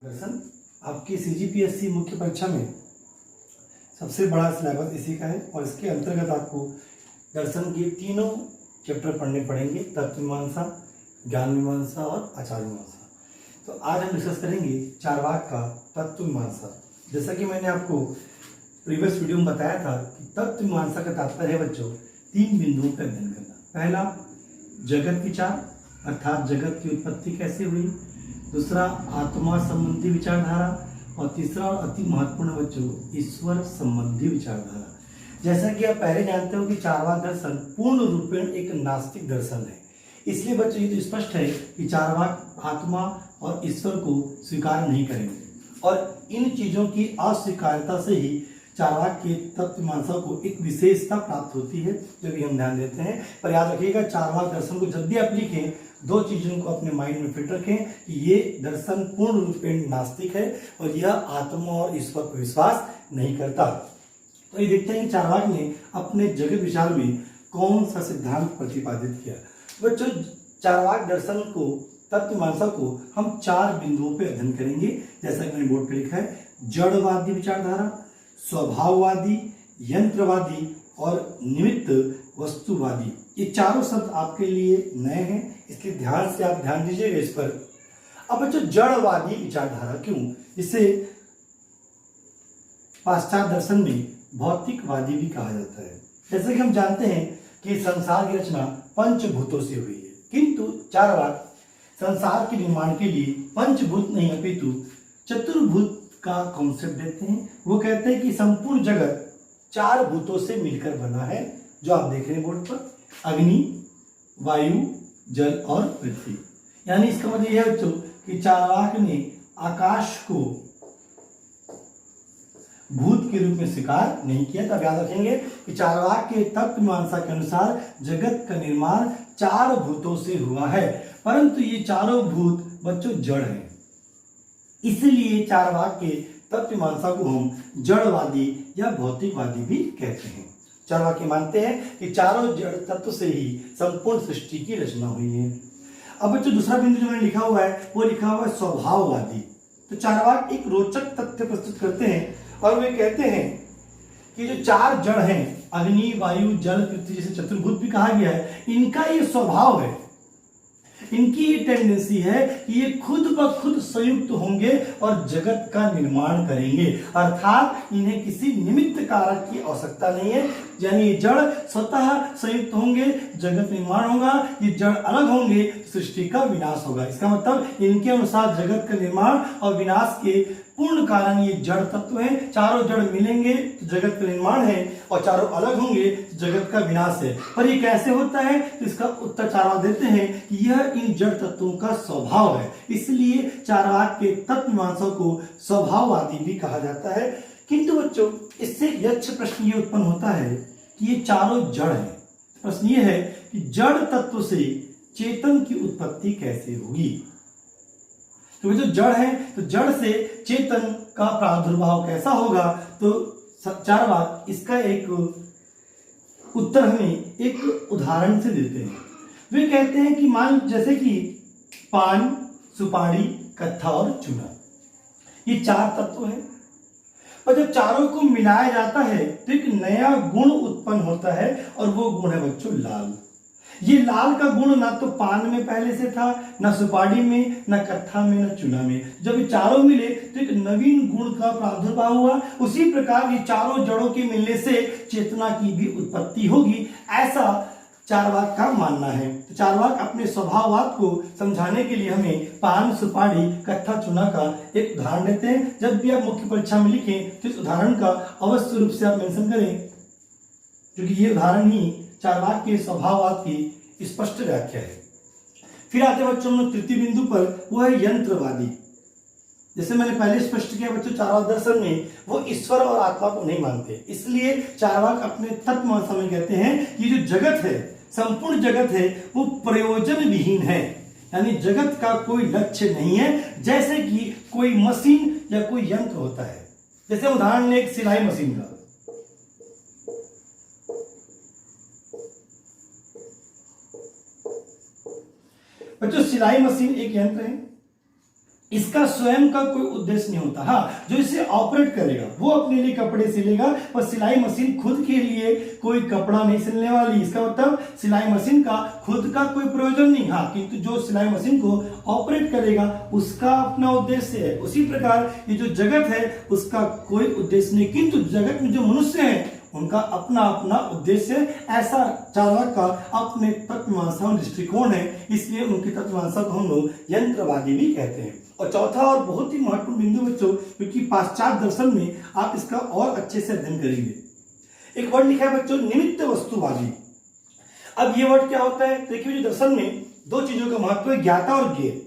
दर्शन आपकी सीजीपीएससी मुख्य परीक्षा में सबसे बड़ा सिलेबस इसी का है और इसके अंतर्गत आपको दर्शन के तीनों चैप्टर पढ़ने पड़ेंगे, तत्व मीमांसा, ज्ञान मीमांसा और आचार मीमांसा। तो आज हम डिस्कस करेंगे चारवाक का तत्व मीमांसा। जैसा कि मैंने आपको प्रीवियस वीडियो में बताया था कि तत्व मीमांसा का तात्पर्य है बच्चों तीन बिंदुओं पर अध्ययन करना। पहला जगत विचार अर्थात जगत की उत्पत्ति कैसे हुई, दूसरा आत्मा संबंधी विचारधारा और तीसरा और अति महत्वपूर्ण बच्चों ईश्वर संबंधी विचारधारा। जैसा कि आप पहले जानते हो कि चारवाक दर्शन पूर्ण रूपेण एक नास्तिक दर्शन है, इसलिए बच्चों ये तो स्पष्ट है कि चारवाक आत्मा और ईश्वर को स्वीकार नहीं करेंगे और इन चीजों की अस्वीकारता से ही चारवाक के तत्व मीमांसा को एक विशेषता प्राप्त होती है, जो भी हम ध्यान देते हैं। पर याद रखिएगा चारवाक दर्शन को जब भी आप लिखें दो चीजों को अपने माइंड में फिट रखें कि ये दर्शन पूर्ण रूपेण नास्तिक है और यह आत्मा और ईश्वर पर विश्वास नहीं करता। तो ये देखते हैं कि चारवाक ने अपने जगत विचार में कौन सा सिद्धांत प्रतिपादित किया। बच्चों चारवाक दर्शन को तत्व मीमांसा को हम चार बिंदुओं पे अध्ययन करेंगे। जैसा कि मैंने बोर्ड पे लिखा है, जड़वादी विचारधारा, स्वभाववादी, यंत्रवादी और निमित्त वस्तुवादी। ये चारों शब्द आपके लिए नए हैं, इसलिए ध्यान से आप ध्यान दीजिएगा इस पर। अब बच्चों जड़वादी विचारधारा क्यों, इसे पाश्चात्य दर्शन में भौतिकवादी भी कहा जाता है। जैसे कि हम जानते हैं कि संसार की रचना पंचभूतों से हुई है, किंतु चारवाक संसार के निर्माण के लिए पंचभूत नहीं अपितु चतुर्भूत का कॉन्सेप्ट देते हैं। वो कहते हैं कि संपूर्ण जगत चार भूतों से मिलकर बना है, जो आप देख रहे हैं बोर्ड पर, अग्नि, वायु, जल और पृथ्वी। यानी इसका मतलब यह है बच्चों कि चारवाक ने आकाश को भूत के रूप में स्वीकार नहीं किया। तब याद रखेंगे कि चारवाक के तत्व मीमांसा के अनुसार जगत का निर्माण चार भूतों से हुआ है, परंतु ये चारों भूत बच्चों जड़ हैं। इसलिए चारवाक के तत्व मीमांसा को हम जड़वादी या भौतिकवादी भी कहते हैं। चारवाकी मानते हैं कि चारों जड़ तत्व से ही संपूर्ण सृष्टि की रचना हुई है। अब बच्चों दूसरा बिंदु जो मैंने लिखा हुआ है वो लिखा हुआ है स्वभाववादी। तो चारवाक एक रोचक तथ्य प्रस्तुत करते हैं और वे कहते हैं कि जो चार जड़ हैं, अग्नि, वायु, जल, पृथ्वी, जिसे चतुर्भुत भी कहा गया है, इनका ये स्वभाव है, इनकी ये टेंडेंसी है कि ये खुद ब खुद संयुक्त होंगे और जगत का निर्माण करेंगे, अर्थात इन्हें किसी निमित्त कारक की आवश्यकता नहीं है। यानी ये जड़ स्वतः संयुक्त होंगे, जगत निर्माण होगा, ये जड़ अलग होंगे, सृष्टि का विनाश होगा। इसका मतलब इनके अनुसार जगत का निर्माण और विनाश के पूर्ण कारण ये जड़ तत्व है। चारों जड़ मिलेंगे तो जगत का निर्माण है और चारों अलग होंगे तो जगत का विनाश है। पर ये कैसे होता है, तो इसका उत्तर चारवाक देते हैं कि यह इन जड़ तत्वों का स्वभाव है। इसलिए चारवाक के तत्व मीमांसा को स्वभाववादी भी कहा जाता है। किंतु बच्चों इससे यक्ष प्रश्न ये उत्पन्न होता है कि ये चारों जड़ है। प्रश्न ये है कि जड़ तत्व से चेतन की उत्पत्ति कैसे होगी। तो जो जड़ है तो जड़ से चेतन का प्रादुर्भाव कैसा होगा, तो चारवाक इसका एक उत्तर हमें एक उदाहरण से देते हैं। वे कहते हैं कि मान जैसे कि पान, सुपारी, कत्था और चूना, ये चार तत्व हैं और जब चारों को मिलाया जाता है तो एक नया गुण उत्पन्न होता है और वो गुण है बच्चों लाल। ये लाल का गुण ना तो पान में पहले से था, ना सुपारी में, ना कत्था में, ना चूना में। जब ये चारों मिले तो एक नवीन गुण का प्रादुर्भाव हुआ। उसी प्रकार ये चारों जड़ों के मिलने से चेतना की भी उत्पत्ति होगी, ऐसा चारवाक का मानना है। तो चारवाक अपने स्वभाववाद को समझाने के लिए हमें पान, सुपारी, कत्था, चूना का एक उदाहरण देते हैं। जब भी आप मुख्य परीक्षा में लिखें तो इस उदाहरण का अवश्य रूप से आप मेंशन करें, क्योंकि ये उदाहरण ही चारवाक के स्वभाववाद की स्पष्ट व्याख्या है। फिर आते बच्चों हम तृतीय बिंदु पर, वो है यंत्रवादी। जैसे मैंने पहले स्पष्ट किया बच्चों, चारवाक दर्शन में वो ईश्वर और आत्मा को नहीं मानते, इसलिए चारवाक अपने तत्व मीमांसा में कहते हैं कि जो जगत है, संपूर्ण जगत है, वो प्रयोजन विहीन है। यानी जगत का कोई लक्ष्य नहीं है, जैसे कि कोई मशीन या कोई यंत्र होता है। जैसे उदाहरण एक सिलाई मशीन का, बच्चों सिलाई मशीन एक यंत्र है, इसका स्वयं का कोई उद्देश्य नहीं होता। हाँ, जो इसे ऑपरेट करेगा वो अपने लिए कपड़े सिलेगा, पर सिलाई मशीन खुद के लिए कोई कपड़ा नहीं सिलने वाली। इसका मतलब सिलाई मशीन का खुद का कोई प्रयोजन नहीं। हाँ, किंतु जो सिलाई मशीन को ऑपरेट करेगा उसका अपना उद्देश्य है। उसी प्रकार ये जो जगत है उसका कोई उद्देश्य नहीं, किंतु जगत में जो मनुष्य है उनका अपना अपना उद्देश्य है। ऐसा चार्वाक का अपने तत्वमीमांसा दृष्टिकोण है, इसलिए उनकी तत्वमीमांसा को हम लोग यंत्रवादी भी कहते हैं। और चौथा और बहुत ही महत्वपूर्ण बिंदु बच्चों, क्योंकि पाश्चात्य दर्शन में आप इसका और अच्छे से अध्ययन करेंगे, एक वर्ड लिखा है बच्चों, निमित्त वस्तुवादी। अब ये वर्ड क्या होता है? देखिए, जो दर्शन में दो चीजों का महत्व है, ज्ञाता और ज्ञेय।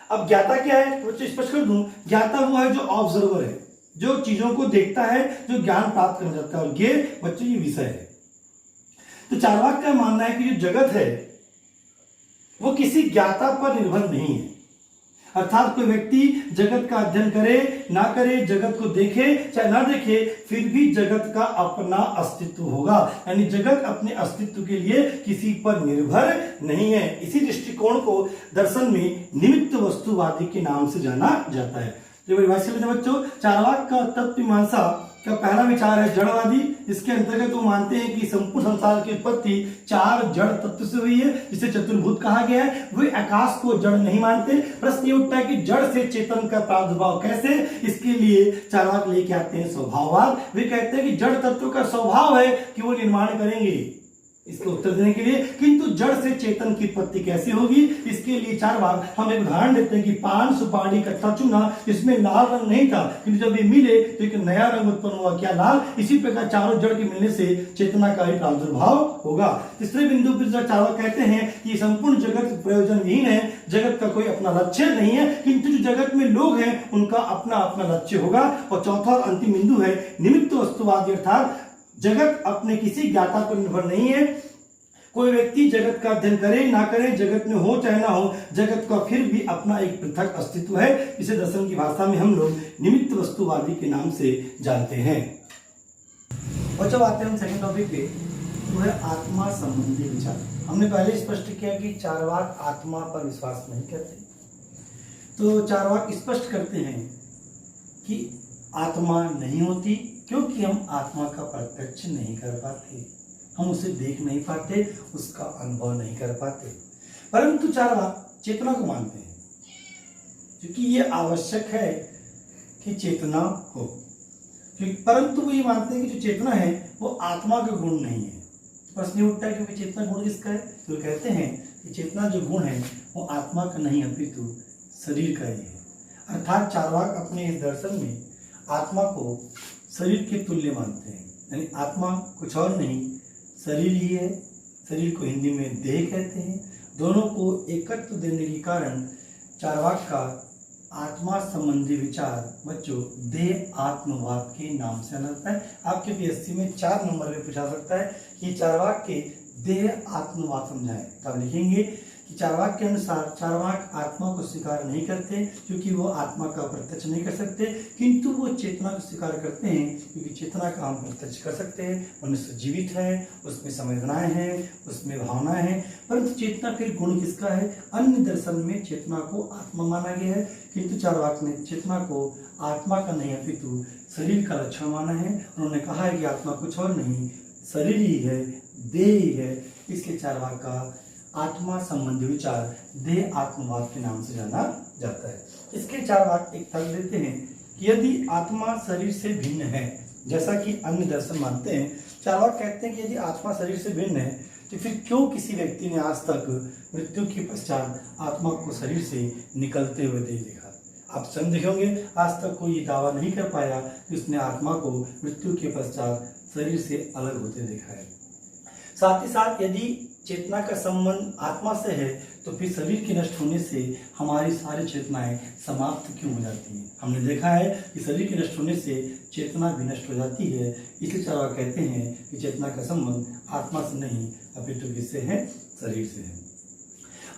अब ज्ञाता क्या है बच्चों, स्पष्ट कर दूं, ज्ञाता वो है जो ऑब्जर्वर है, जो चीजों को देखता है, जो ज्ञान प्राप्त करना चाहता है, और ज्ञेय बच्चों ये विषय है। तो चार्वाक का मानना है कि जो जगत है वो किसी ज्ञाता पर निर्भर नहीं है। अर्थात कोई व्यक्ति जगत का अध्ययन करे ना करे, जगत को देखे चाहे ना देखे, फिर भी जगत का अपना अस्तित्व होगा। यानी जगत अपने अस्तित्व के लिए किसी पर निर्भर नहीं है। इसी दृष्टिकोण को दर्शन में निमित्त वस्तुवादी के नाम से जाना जाता है। तो बच्चों, चार्वाक का तत्वमीमांसा का पहला विचार है जड़वादी। इसके अंतर्गत वो मानते हैं कि संपूर्ण संसार की उत्पत्ति चार जड़ तत्व से हुई है, जिसे चतुर्भुत कहा गया है। वे आकाश को जड़ नहीं मानते। प्रश्न ये उठता है कि जड़ से चेतन का प्रादुर्भाव कैसे? इसके लिए चार्वाक लेके आते हैं स्वभाववाद। वे कहते हैं कि जड़ तत्व का स्वभाव है कि वो निर्माण करेंगे। इसको उत्तर देने के लिए, किंतु जड़ से चेतन की उत्पत्ति कैसे होगी, इसके लिए चार्वाक हम एक उदाहरण देते हैं कि पान, सुपारी, कच्चा चूना, इसमें लाल रंग नहीं था, किंतु जब ये मिले तो एक नया रंग उत्पन्न हुआ, क्या? लाल। इसी प्रकार चारों जड़ के मिलने से चेतना का ही प्रादुर्भाव होगा। तीसरे बिंदु पर चार्वाक कहते हैं कि संपूर्ण जगत प्रयोजनहीन है, जगत का कोई अपना लक्ष्य नहीं है, किंतु जो जगत में लोग हैं उनका अपना अपना लक्ष्य होगा। और चौथा और अंतिम बिंदु है निमित्त वस्तुवादी, अर्थात जगत अपने किसी ज्ञाता पर निर्भर नहीं है। कोई व्यक्ति जगत का अध्ययन करे ना करे, जगत में हो चाहे ना हो, जगत का फिर भी अपना एक पृथक अस्तित्व है। इसे दर्शन की भाषा में हम लोग निमित्त वस्तुवादी के नाम से जानते हैं। और जब आते हैं हम सेकंड टॉपिक पे, वो है आत्मा संबंधी विचार। हमने पहले स्पष्ट किया कि चार्वाक आत्मा पर विश्वास नहीं करते। तो चार्वाक स्पष्ट करते हैं कि आत्मा नहीं होती, क्योंकि हम आत्मा का प्रत्यक्ष नहीं कर पाते, हम उसे देख नहीं पाते, उसका अनुभव नहीं कर पाते। परंतु चार्वाक चेतना को मानते हैं, क्योंकि ये आवश्यक है कि चेतना हो। परंतु वो ये मानते हैं कि जो चेतना है वो आत्मा का गुण नहीं है। प्रश्न ये उठता है कि चेतना गुण किसका है? तो कहते हैं कि चेतना जो गुण है वो आत्मा का नहीं अपितु शरीर का ही है। अर्थात चार्वाक अपने इस दर्शन में आत्मा को शरीर के तुल्य मानते हैं। यानी आत्मा कुछ और नहीं, शरीर ही है। शरीर को हिंदी में देह कहते हैं। दोनों को एकत्व देने के कारण चार्वाक का आत्मा संबंधी विचार बच्चों देह आत्मवाद के नाम से जाना जाता है। आपके पीएससी में 4 नंबर में पूछा सकता है कि चार्वाक के देह आत्मवाद समझाएं। तब लिखेंगे कि चार्वाक के अनुसार चार्वाक आत्मा को स्वीकार नहीं करते, क्योंकि वो आत्मा का प्रत्यक्ष नहीं कर सकते, किंतु वो चेतना को स्वीकार करते हैं, क्योंकि चेतना का हम प्रत्यक्ष कर सकते हैं। मनुष्य जीवित है, उसमें संवेदनाएं हैं, उसमें भावनाएं हैं। परंतु चेतना फिर गुण किसका है? अन्य दर्शन में चेतना को आत्मा माना गया है, किंतु चार्वाक ने चेतना को आत्मा का नहीं अपितु शरीर का लक्षण माना है। उन्होंने कहा है कि आत्मा कुछ और नहीं, शरीर ही है, देह ही है। इसके चार्वाक का आत्मा संबंधी विचार देह आत्मवाद के नाम से जाना जाता है। इसके चार्वाक एक तर्क देते हैं कि यदि आत्मा शरीर से भिन्न है, जैसा कि अन्य दर्शन मानते हैं, चार्वाक कहते हैं कि यदि आत्मा शरीर से भिन्न है तो फिर क्यों किसी व्यक्ति ने आज तक मृत्यु के पश्चात आत्मा को शरीर से निकलते हुए देख देखा? आप स्वयं देखेंगे, आज तक कोई दावा नहीं कर पाया कि उसने आत्मा को मृत्यु के पश्चात शरीर से अलग होते देखा है। साथ ही साथ यदि चेतना का संबंध आत्मा से है तो फिर शरीर के नष्ट होने से हमारी सारी चेतनाएं समाप्त क्यों हो जाती हैं? हमने देखा है कि शरीर के नष्ट होने से चेतना भी नष्ट हो जाती है। इसलिए चार्वाक कहते हैं कि चेतना का संबंध आत्मा से नहीं अपितु किससे है? शरीर से है।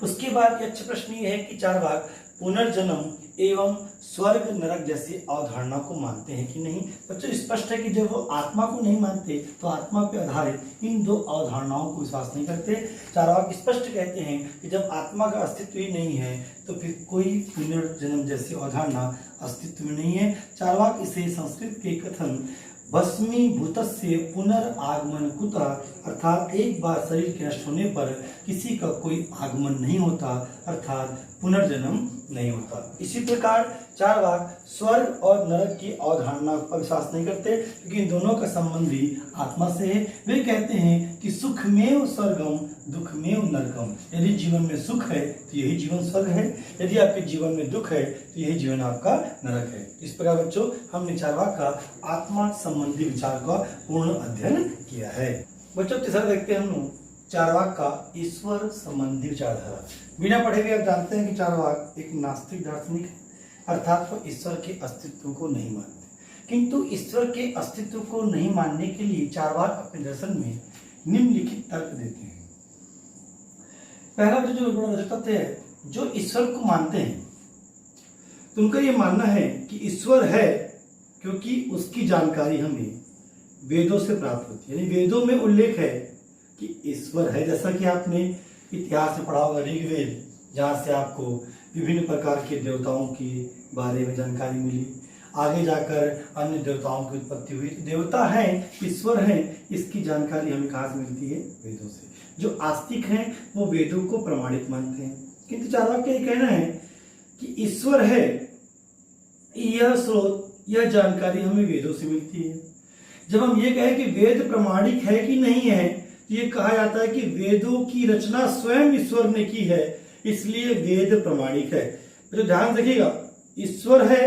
उसके बाद अच्छा प्रश्न ये है कि चार्वाक पुनर्जन्म एवं स्वर्ग नरक जैसी अवधारणा को मानते हैं कि नहीं? बच्चों स्पष्ट है कि जब वो आत्मा को नहीं मानते तो आत्मा पे आधारित इन दो अवधारणाओं को विश्वास नहीं करते। चारवाक स्पष्ट कहते हैं कि जब आत्मा का अस्तित्व ही नहीं है तो फिर कोई पुनर्जन्म जैसी अवधारणा अस्तित्व में नहीं है। चारवाक इसे संस्कृत के कथन भस्मीभूतस्य पुनर्आगमन कुतः, अर्थात एक बार शरीर के नष्ट होने पर किसी का कोई आगमन नहीं होता, अर्थात पुनर्जन्म नहीं होता। इसी प्रकार चारवाक स्वर्ग और नरक की अवधारणा पर विश्वास नहीं करते क्योंकि इन दोनों का संबंध भी आत्मा से है। वे कहते हैं कि सुखमेव स्वर्गम दुखमेव नरकम, यदि जीवन में सुख है तो यही जीवन स्वर्ग है, यदि आपके जीवन में दुख है तो यही जीवन आपका नरक है। इस प्रकार बच्चों हमने चारवाक का आत्मा संबंधी विचार का पूर्ण अध्ययन किया है। बच्चों तीसरा देखते हैं हम लोग चारवाक का ईश्वर संबंधी विचारधारा। बिना पढ़े हुए आप जानते हैं कि चारवाक एक नास्तिक दार्शनिक है, अर्थात वो ईश्वर के अस्तित्व को नहीं मानते। किंतु ईश्वर के अस्तित्व को नहीं मानने के लिए चारवाक अपने दर्शन में निम्नलिखित तर्क देते हैं। पहला जो तथ्य है, जो ईश्वर को मानते हैं तो उनका ये मानना है कि ईश्वर है क्योंकि उसकी जानकारी हमें वेदों से प्राप्त होती है। यानी वेदों में उल्लेख है कि ईश्वर है, जैसा कि आपने इतिहास में पढ़ा होगा ऋग्वेद, जहाँ से आपको विभिन्न प्रकार के देवताओं के बारे में जानकारी मिली। आगे जाकर अन्य देवताओं की उत्पत्ति हुई। देवता हैं, ईश्वर हैं, इसकी जानकारी हमें कहाँ से मिलती है? वेदों से। जो आस्तिक हैं वो वेदों को प्रमाणित मानते हैं, किंतु चारवाक का ये कहना है कि ईश्वर है, यह स्रोत, यह जानकारी हमें वेदों से मिलती है। जब हम ये कहें कि वेद प्रमाणिक है कि नहीं है, तो ये कहा जाता है कि वेदों की रचना स्वयं ईश्वर ने की है, इसलिए वेद प्रमाणिक है। तो ध्यान रखिएगा, ईश्वर है,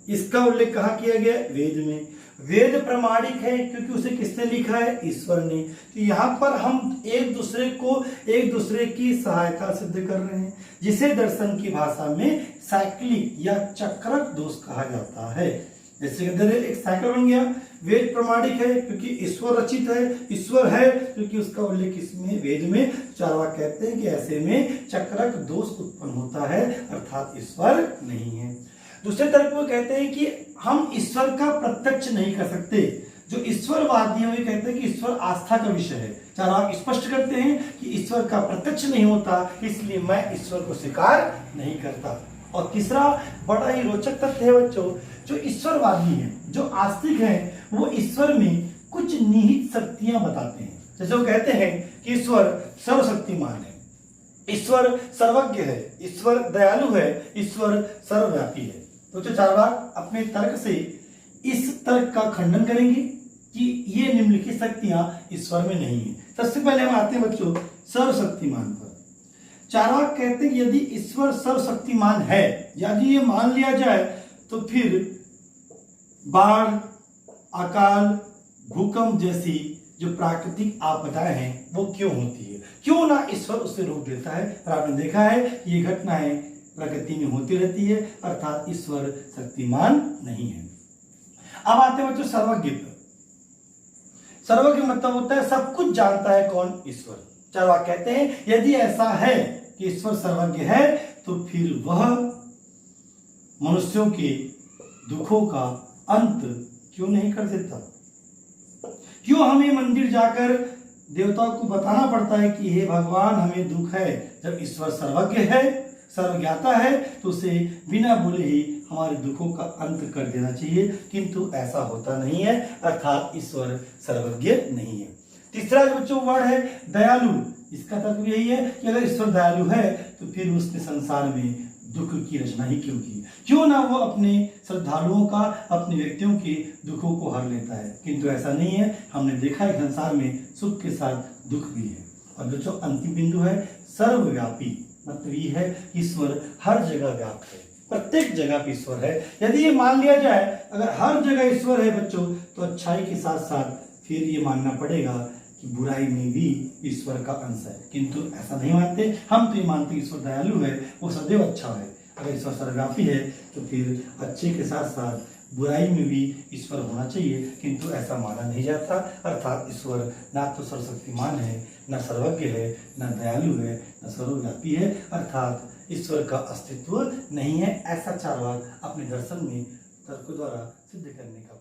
इसका उल्लेख कहाँ किया गया? वेद में। वेद प्रमाणिक है क्योंकि उसे किसने लिखा है? ईश्वर ने। तो यहाँ पर हम एक दूसरे की सहायता सिद्ध कर रहे हैं, जिसे दर्शन की भाषा में साइक्लिक या चक्रक दोष कहा जाता है। जैसे एक साइकिल बन गया, वेद प्रमाणिक है क्योंकि ईश्वर रचित है, ईश्वर है क्योंकि उसका उल्लेख इसमें वेद में। चारवाक कहते हैं कि ऐसे में चक्रक दोष उत्पन्न होता है, अर्थात ईश्वर नहीं है। दूसरे तरफ वो कहते हैं कि हम ईश्वर का प्रत्यक्ष नहीं कर सकते। जो ईश्वरवादी है वे कहते हैं कि ईश्वर आस्था का विषय है। चारवाक स्पष्ट करते हैं कि ईश्वर का प्रत्यक्ष नहीं होता, इसलिए मैं ईश्वर को स्वीकार नहीं करता। और तीसरा बड़ा ही रोचक तथ्य है बच्चों, जो ईश्वरवादी हैं, जो आस्तिक हैं, वो ईश्वर में कुछ निहित शक्तियां बताते हैं। जैसे वो कहते हैं कि ईश्वर सर्वशक्तिमान है, ईश्वर सर्वज्ञ है, ईश्वर दयालु है, ईश्वर सर्वव्यापी है। तो चारवाक अपने तर्क से इस तर्क का खंडन करेंगे कि ये निम्नलिखित शक्तियां ईश्वर में नहीं है। सबसे पहले हम आते हैं बच्चों सर्वशक्तिमान पर। चारवाक कहते हैं कि यदि ईश्वर सर्वशक्तिमान है, यदि ये मान लिया जाए तो फिर बाढ़, अकाल, भूकंप जैसी जो प्राकृतिक आपदाएं हैं वो क्यों होती है? क्यों ना ईश्वर उसे रोक देता है? और आपने देखा है ये घटनाएं प्रकृति में होती रहती है, अर्थात ईश्वर शक्तिमान नहीं है। अब आते हैं बच्चों सर्वज्ञ पर। सर्वज्ञ मतलब होता है सब कुछ जानता है कौन? ईश्वर। चारवाक कहते हैं यदि ऐसा है कि ईश्वर सर्वज्ञ है तो फिर वह मनुष्यों के दुखों का अंत क्यों नहीं कर देता? क्यों हमें मंदिर जाकर देवताओं को बताना पड़ता है कि हे भगवान हमें दुख है? जब ईश्वर सर्वज्ञ है, सर्वज्ञाता है, तो उसे बिना बोले ही हमारे दुखों का अंत कर देना चाहिए, किंतु ऐसा होता नहीं है, अर्थात ईश्वर सर्वज्ञ नहीं है। तीसरा जो बच्चों वर्ड है दयालु। इसका तर्क यही है कि अगर ईश्वर दयालु है तो फिर उसने संसार में दुख की रचना ही क्यों की? क्यों ना वो अपने श्रद्धालुओं का, अपने व्यक्तियों के दुखों को हर लेता है, किंतु ऐसा नहीं है। हमने देखा है संसार में सुख के साथ दुख भी है। और बच्चों अंतिम बिंदु है सर्वव्यापी। मतलब ये है ईश्वर हर जगह व्याप्त है, प्रत्येक जगह पे ईश्वर है। यदि ये मान लिया जाए अगर हर जगह ईश्वर है बच्चों, तो अच्छाई के साथ साथ फिर ये मानना पड़ेगा कि बुराई में भी ईश्वर का अंश है, किंतु ऐसा नहीं मानते। हम तो ये मानते ईश्वर दयालु है, वो सदैव अच्छा है। अगर ईश्वर सर्वव्यापी है तो फिर अच्छे के साथ साथ बुराई में भी ईश्वर होना चाहिए, किंतु ऐसा माना नहीं जाता। अर्थात ईश्वर ना तो सर्वशक्तिमान है, न सर्वज्ञ है, न दयालु है, न सर्वव्यापी है, अर्थात ईश्वर का अस्तित्व नहीं है। ऐसा चारवाक अपने दर्शन में तर्क द्वारा सिद्ध करने का